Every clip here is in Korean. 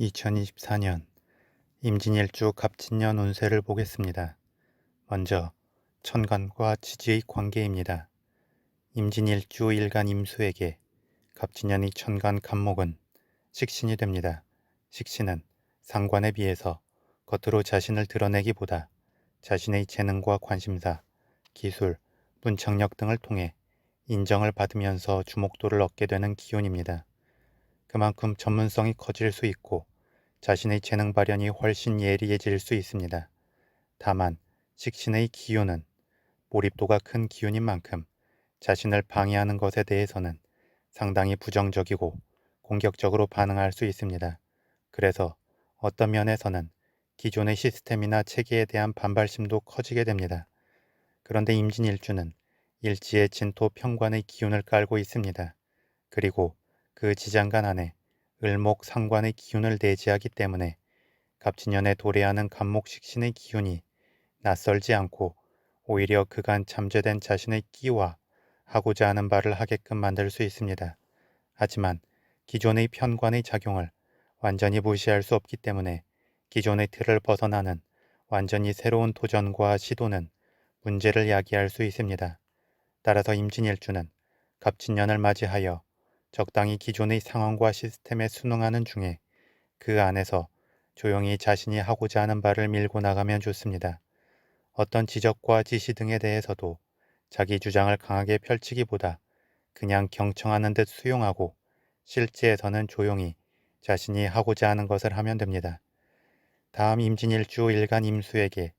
2024년 임진일주 갑진년 운세를 보겠습니다. 먼저 천간과 지지의 관계입니다. 임진일주 일간 임수에게 갑진년의 천간 갑목은 식신이 됩니다. 식신은 상관에 비해서 겉으로 자신을 드러내기보다 자신의 재능과 관심사, 기술, 문청력 등을 통해 인정을 받으면서 주목도를 얻게 되는 기운입니다. 그만큼 전문성이 커질 수 있고 자신의 재능 발현이 훨씬 예리해질 수 있습니다. 다만 식신의 기운은 몰입도가 큰 기운인 만큼 자신을 방해하는 것에 대해서는 상당히 부정적이고 공격적으로 반응할 수 있습니다. 그래서 어떤 면에서는 기존의 시스템이나 체계에 대한 반발심도 커지게 됩니다. 그런데 임진일주는 일지의 진토 편관의 기운을 깔고 있습니다. 그리고 그 지장간 안에 을목 상관의 기운을 내재하기 때문에 갑진년에 도래하는 갑목식신의 기운이 낯설지 않고 오히려 그간 잠재된 자신의 끼와 하고자 하는 바를 하게끔 만들 수 있습니다. 하지만 기존의 편관의 작용을 완전히 무시할 수 없기 때문에 기존의 틀을 벗어나는 완전히 새로운 도전과 시도는 문제를 야기할 수 있습니다. 따라서 임진일주는 갑진년을 맞이하여 적당히 기존의 상황과 시스템에 순응하는 중에 그 안에서 조용히 자신이 하고자 하는 바를 밀고 나가면 좋습니다. 어떤 지적과 지시 등에 대해서도 자기 주장을 강하게 펼치기보다 그냥 경청하는 듯 수용하고 실제에서는 조용히 자신이 하고자 하는 것을 하면 됩니다. 다음 임진일주 일간 임수에게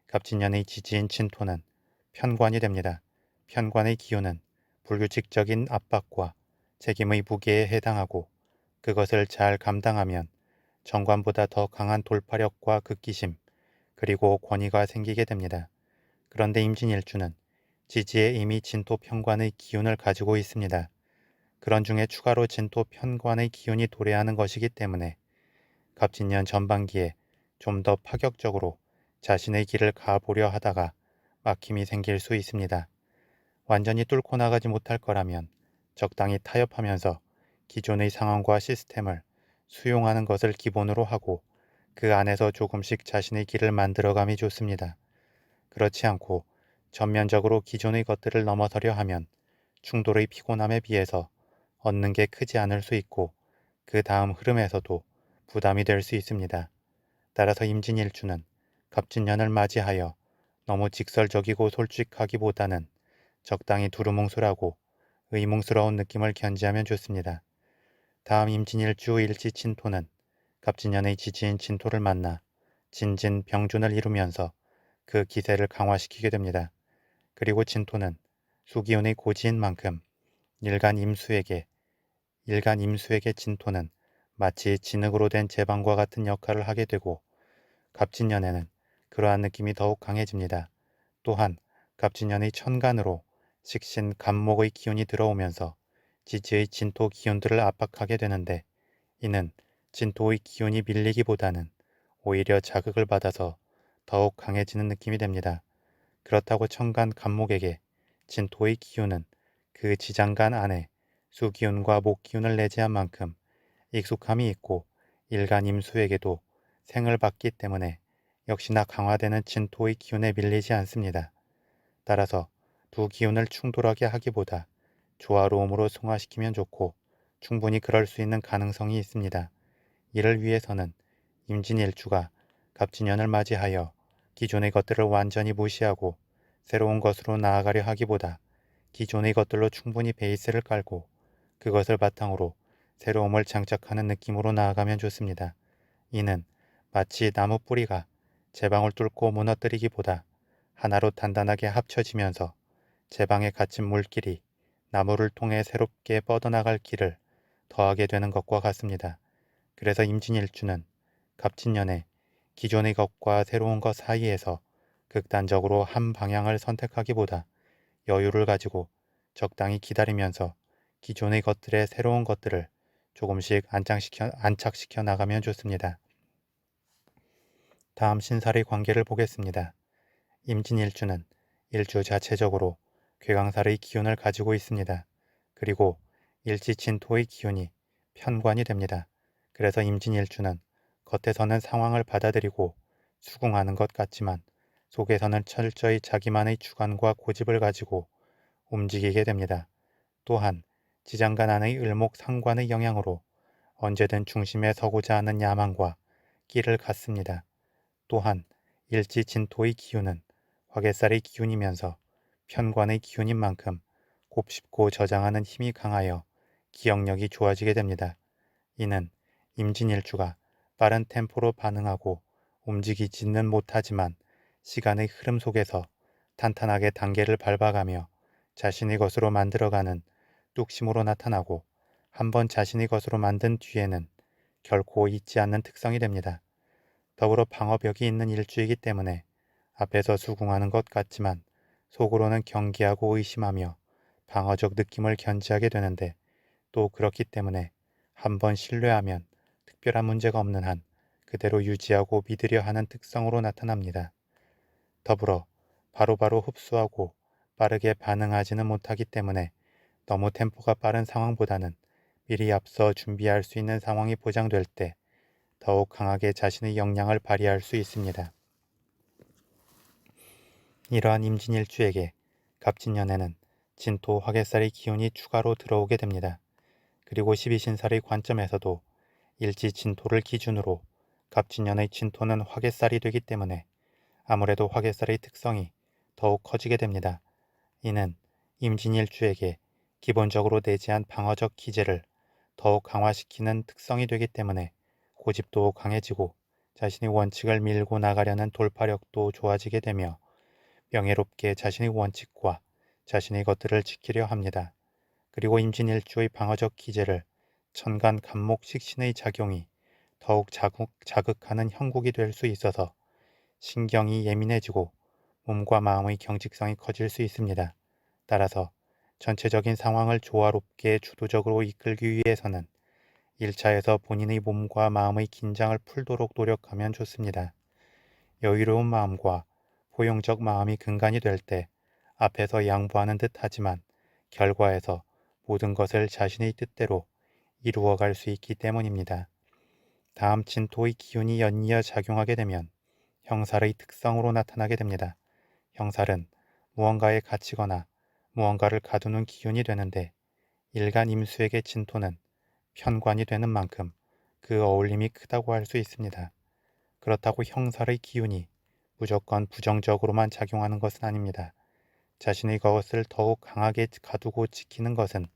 갑진년의 지지인 진토는 편관이 됩니다. 편관의 기운은 불규칙적인 압박과 책임의 무게에 해당하고 그것을 잘 감당하면 정관보다 더 강한 돌파력과 극기심 그리고 권위가 생기게 됩니다. 그런데 임진일주는 지지에 이미 진토 편관의 기운을 가지고 있습니다. 그런 중에 추가로 진토 편관의 기운이 도래하는 것이기 때문에 갑진년 전반기에 좀 더 파격적으로 자신의 길을 가보려 하다가 막힘이 생길 수 있습니다. 완전히 뚫고 나가지 못할 거라면 적당히 타협하면서 기존의 상황과 시스템을 수용하는 것을 기본으로 하고 그 안에서 조금씩 자신의 길을 만들어감이 좋습니다. 그렇지 않고 전면적으로 기존의 것들을 넘어서려 하면 충돌의 피곤함에 비해서 얻는 게 크지 않을 수 있고 그 다음 흐름에서도 부담이 될 수 있습니다. 따라서 임진일주는 갑진년을 맞이하여 너무 직설적이고 솔직하기보다는 적당히 두루뭉술하고 의뭉스러운 느낌을 견지하면 좋습니다. 다음 임진일주 일지진토는 갑진년의 지지인 진토를 만나 진진병준을 이루면서 그 기세를 강화시키게 됩니다. 그리고 진토는 수기운의 고지인 만큼 일간 임수에게 진토는 마치 진흙으로 된 제방과 같은 역할을 하게 되고 갑진년에는 그러한 느낌이 더욱 강해집니다. 또한 갑진년의 천간으로 식신 갑목의 기운이 들어오면서 지지의 진토 기운들을 압박하게 되는데 이는 진토의 기운이 밀리기보다는 오히려 자극을 받아서 더욱 강해지는 느낌이 됩니다. 그렇다고 천간 갑목에게 진토의 기운은 그 지장간 안에 수기운과 목기운을 내재한 만큼 익숙함이 있고 일간 임수에게도 생을 받기 때문에 역시나 강화되는 진토의 기운에 밀리지 않습니다. 따라서 두 기운을 충돌하게 하기보다 조화로움으로 승화시키면 좋고 충분히 그럴 수 있는 가능성이 있습니다. 이를 위해서는 임진일주가 갑진년을 맞이하여 기존의 것들을 완전히 무시하고 새로운 것으로 나아가려 하기보다 기존의 것들로 충분히 베이스를 깔고 그것을 바탕으로 새로움을 장착하는 느낌으로 나아가면 좋습니다. 이는 마치 나무 뿌리가 제방을 뚫고 무너뜨리기보다 하나로 단단하게 합쳐지면서 제방에 갇힌 물길이 나무를 통해 새롭게 뻗어나갈 길을 더하게 되는 것과 같습니다. 그래서 임진일주는 갑진년에 기존의 것과 새로운 것 사이에서 극단적으로 한 방향을 선택하기보다 여유를 가지고 적당히 기다리면서 기존의 것들의 새로운 것들을 조금씩 안착시켜 나가면 좋습니다. 다음 신살의 관계를 보겠습니다. 임진일주는 일주 자체적으로 괴강살의 기운을 가지고 있습니다. 그리고 일지진토의 기운이 편관이 됩니다. 그래서 임진일주는 겉에서는 상황을 받아들이고 수긍하는 것 같지만 속에서는 철저히 자기만의 주관과 고집을 가지고 움직이게 됩니다. 또한 지장간 안의 을목상관의 영향으로 언제든 중심에 서고자 하는 야망과 끼를 갖습니다. 또한 일지진토의 기운은 화개살의 기운이면서 편관의 기운인 만큼 곱씹고 저장하는 힘이 강하여 기억력이 좋아지게 됩니다. 이는 임진일주가 빠른 템포로 반응하고 움직이지는 못하지만 시간의 흐름 속에서 탄탄하게 단계를 밟아가며 자신의 것으로 만들어가는 뚝심으로 나타나고 한번 자신의 것으로 만든 뒤에는 결코 잊지 않는 특성이 됩니다. 더불어 방어벽이 있는 일주이기 때문에 앞에서 수긍하는 것 같지만 속으로는 경계하고 의심하며 방어적 느낌을 견지하게 되는데 또 그렇기 때문에 한번 신뢰하면 특별한 문제가 없는 한 그대로 유지하고 믿으려 하는 특성으로 나타납니다. 더불어 바로바로 흡수하고 빠르게 반응하지는 못하기 때문에 너무 템포가 빠른 상황보다는 미리 앞서 준비할 수 있는 상황이 보장될 때 더욱 강하게 자신의 역량을 발휘할 수 있습니다. 이러한 임진일주에게 갑진년에는 진토 화개살의 기운이 추가로 들어오게 됩니다. 그리고 12신살의 관점에서도 일지 진토를 기준으로 갑진년의 진토는 화개살이 되기 때문에 아무래도 화개살의 특성이 더욱 커지게 됩니다. 이는 임진일주에게 기본적으로 내재한 방어적 기제를 더욱 강화시키는 특성이 되기 때문에 고집도 강해지고 자신의 원칙을 밀고 나가려는 돌파력도 좋아지게 되며 명예롭게 자신의 원칙과 자신의 것들을 지키려 합니다. 그리고 임진일주의 방어적 기제를 천간 간목식신의 작용이 더욱 자극하는 형국이 될 수 있어서 신경이 예민해지고 몸과 마음의 경직성이 커질 수 있습니다. 따라서 전체적인 상황을 조화롭게 주도적으로 이끌기 위해서는 1차에서 본인의 몸과 마음의 긴장을 풀도록 노력하면 좋습니다. 여유로운 마음과 포용적 마음이 근간이 될 때 앞에서 양보하는 듯 하지만 결과에서 모든 것을 자신의 뜻대로 이루어갈 수 있기 때문입니다. 다음 진토의 기운이 연이어 작용하게 되면 형살의 특성으로 나타나게 됩니다. 형살은 무언가에 갇히거나 무언가를 가두는 기운이 되는데 일간 임수에게 진토는 편관이 되는 만큼 그 어울림이 크다고 할 수 있습니다. 그렇다고 형살의 기운이 무조건 부정적으로만 작용하는 것은 아닙니다. 자신의 것을 더욱 강하게 가두고 지키는 것은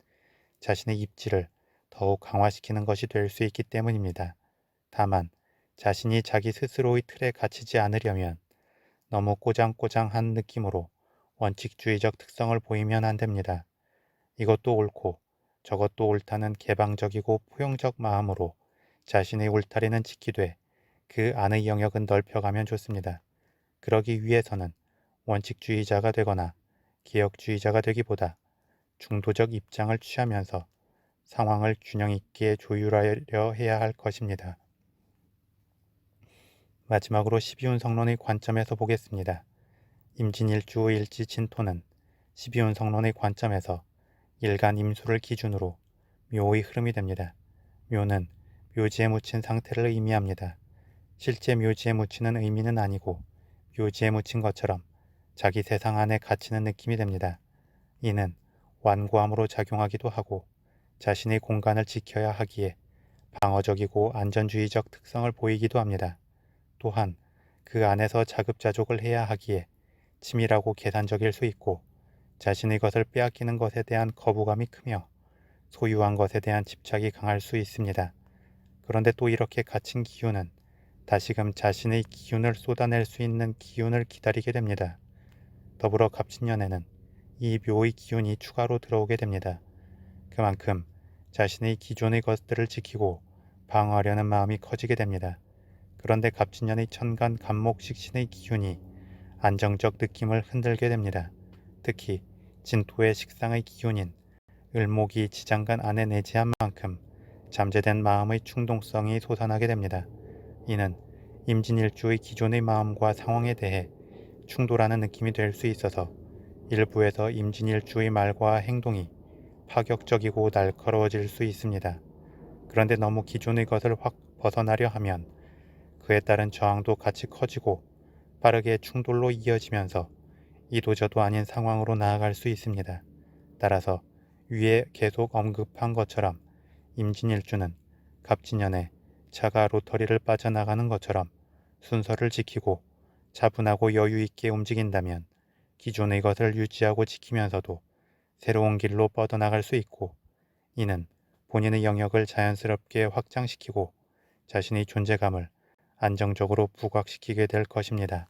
자신의 입지를 더욱 강화시키는 것이 될 수 있기 때문입니다. 다만 자신이 자기 스스로의 틀에 갇히지 않으려면 너무 꼬장꼬장한 느낌으로 원칙주의적 특성을 보이면 안 됩니다. 이것도 옳고 저것도 옳다는 개방적이고 포용적 마음으로 자신의 울타리는 지키되 그 안의 영역은 넓혀가면 좋습니다. 그러기 위해서는 원칙주의자가 되거나 개혁주의자가 되기보다 중도적 입장을 취하면서 상황을 균형 있게 조율하려 해야 할 것입니다. 마지막으로 12운 성론의 관점에서 보겠습니다. 임진일주 일지 진토는 12운 성론의 관점에서 일간 임수를 기준으로 묘의 흐름이 됩니다. 묘는 묘지에 묻힌 상태를 의미합니다. 실제 묘지에 묻히는 의미는 아니고 묘지에 묻힌 것처럼 자기 세상 안에 갇히는 느낌이 됩니다. 이는 완고함으로 작용하기도 하고 자신의 공간을 지켜야 하기에 방어적이고 안전주의적 특성을 보이기도 합니다. 또한 그 안에서 자급자족을 해야 하기에 치밀하고 계산적일 수 있고 자신의 것을 빼앗기는 것에 대한 거부감이 크며 소유한 것에 대한 집착이 강할 수 있습니다. 그런데 또 이렇게 갇힌 기운은 다시금 자신의 기운을 쏟아낼 수 있는 기운을 기다리게 됩니다. 더불어 갑진년에는 이 묘의 기운이 추가로 들어오게 됩니다. 그만큼 자신의 기존의 것들을 지키고 방어하려는 마음이 커지게 됩니다. 그런데 갑진년의 천간 간목식신의 기운이 안정적 느낌을 흔들게 됩니다. 특히 진토의 식상의 기운인 을목이 지장간 안에 내재한 만큼 잠재된 마음의 충동성이 솟아나게 됩니다. 이는 임진일주의 기존의 마음과 상황에 대해 충돌하는 느낌이 될 수 있어서 일부에서 임진일주의 말과 행동이 파격적이고 날카로워질 수 있습니다. 그런데 너무 기존의 것을 확 벗어나려 하면 그에 따른 저항도 같이 커지고 빠르게 충돌로 이어지면서 이도저도 아닌 상황으로 나아갈 수 있습니다. 따라서 위에 계속 언급한 것처럼 임진일주는 갑진년에 차가 로터리를 빠져나가는 것처럼 순서를 지키고 차분하고 여유있게 움직인다면 기존의 것을 유지하고 지키면서도 새로운 길로 뻗어나갈 수 있고, 이는 본인의 영역을 자연스럽게 확장시키고 자신의 존재감을 안정적으로 부각시키게 될 것입니다.